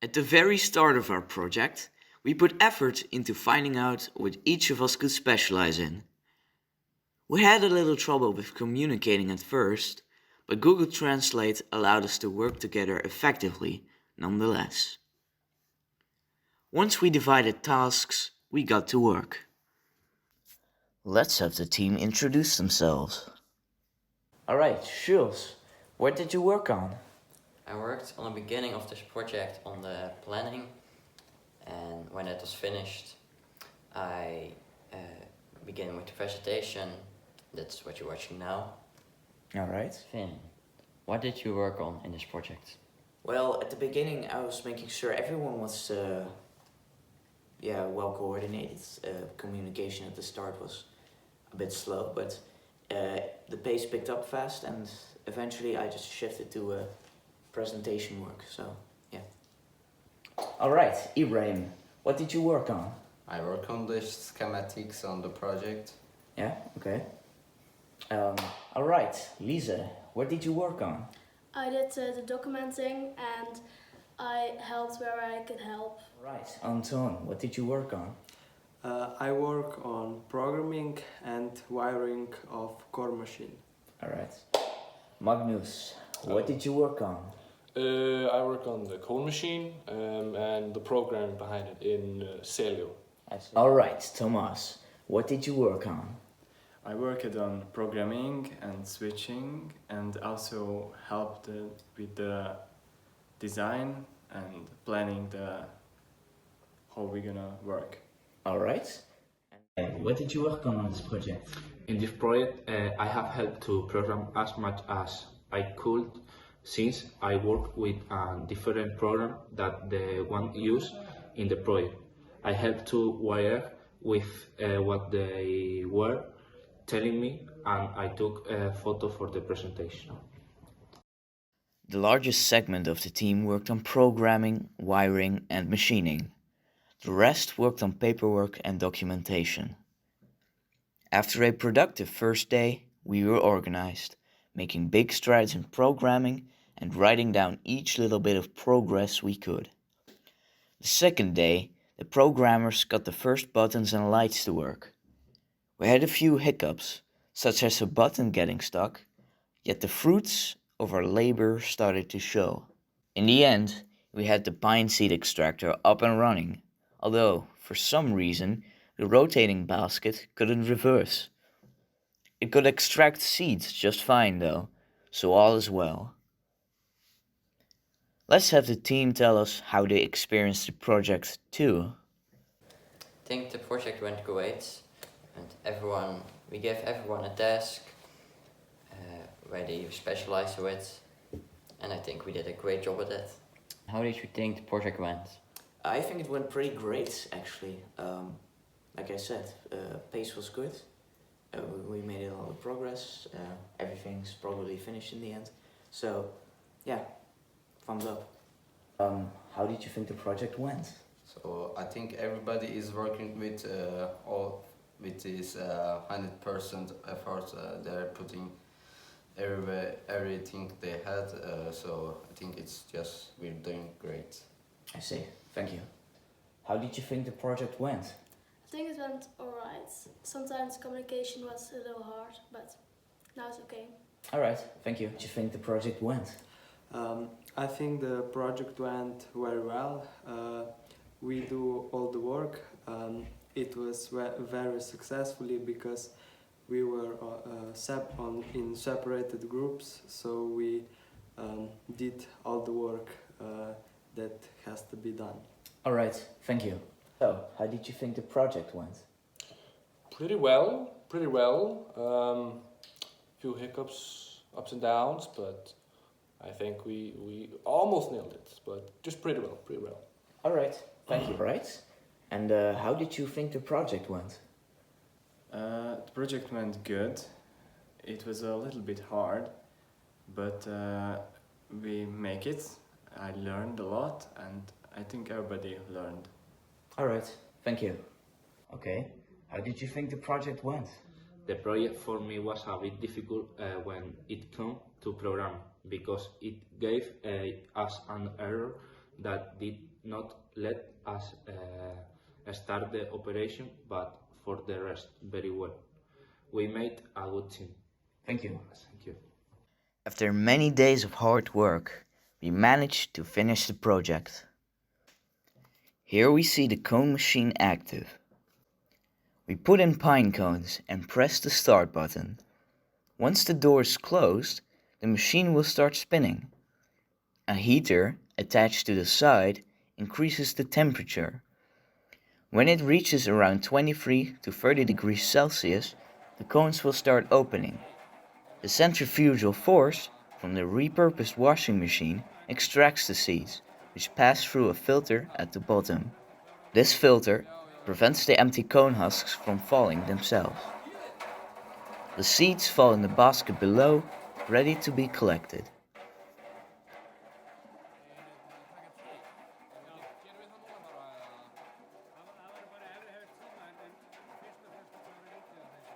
At the very start of our project, we put effort into finding out what each of us could specialize in. We had a little trouble with communicating at first, but Google Translate allowed us to work together effectively nonetheless. Once we divided tasks, we got to work. Let's have the team introduce themselves. Alright, Jules, what did you work on? I worked on the beginning of this project on the planning, and when it was finished, I began with the presentation. That's what you're watching now. Alright. Finn, what did you work on in this project? Well, at the beginning I was making sure everyone was well coordinated. Communication at the start was a bit slow, but the pace picked up fast, and eventually I just shifted to presentation work, so yeah. Alright, Ibrahim, what did you work on? I work on the schematics on the project. Yeah, okay. Alright, Lisa, what did you work on? I did the documenting and I helped where I could help. Right, Anton, what did you work on? I work on programming and wiring of core machine. Alright. Magnus, what did you work on? I work on the cone machine and the program behind it in Celio. Alright, Thomas, what did you work on? I worked on programming and switching and also helped with the design and planning how we're gonna work. Alright. And what did you work on this project? In this project, I have helped to program as much as I could, since I work with a different program that the one used in the project. I helped to wire with what they were telling me, and I took a photo for the presentation. The largest segment of the team worked on programming, wiring, and machining. The rest worked on paperwork and documentation. After a productive first day, we were organized, making big strides in programming and writing down each little bit of progress we could. The second day, the programmers got the first buttons and lights to work. We had a few hiccups, such as a button getting stuck, yet the fruits of our labor started to show. In the end, we had the pine seed extractor up and running, although, for some reason, the rotating basket couldn't reverse. It could extract seeds just fine though, so all is well. Let's have the team tell us how they experienced the project too. I think the project went great, and we gave everyone a task where they specialized with, and I think we did a great job at it. How did you think the project went? I think it went pretty great, actually. Like I said, pace was good. We made a lot of progress. Everything's probably finished in the end. So, yeah, thumbs up. How did you think the project went? So I think everybody is working with this 100% effort. They're putting everything they had. So I think we're doing great. I see, thank you. How did you think the project went? I think it went alright. Sometimes communication was a little hard, but now it's okay. Alright, thank you. How did you think the project went? I think the project went very well. We do all the work. It was very successfully because we were in separated groups, so we did all the work that has to be done. Alright, thank you. So, how did you think the project went? Pretty well. Few hiccups, ups and downs, but I think we almost nailed it, but just pretty well. Alright, thank you. Right. And how did you think the project went? The project went good. It was a little bit hard, but we make it. I learned a lot, and I think everybody learned. Alright, thank you. Okay, how did you think the project went? The project for me was a bit difficult when it came to program, because it gave us an error that did not let us start the operation, but for the rest, very well. We made a good team. Thank you. Thank you. After many days of hard work, we managed to finish the project. Here we see the cone machine active. We put in pine cones and press the start button. Once the door is closed, the machine will start spinning. A heater attached to the side increases the temperature. When it reaches around 23 to 30 degrees Celsius, the cones will start opening. The centrifugal force from the repurposed washing machine extracts the seeds, which pass through a filter at the bottom. This filter prevents the empty cone husks from falling themselves. The seeds fall in the basket below, ready to be collected.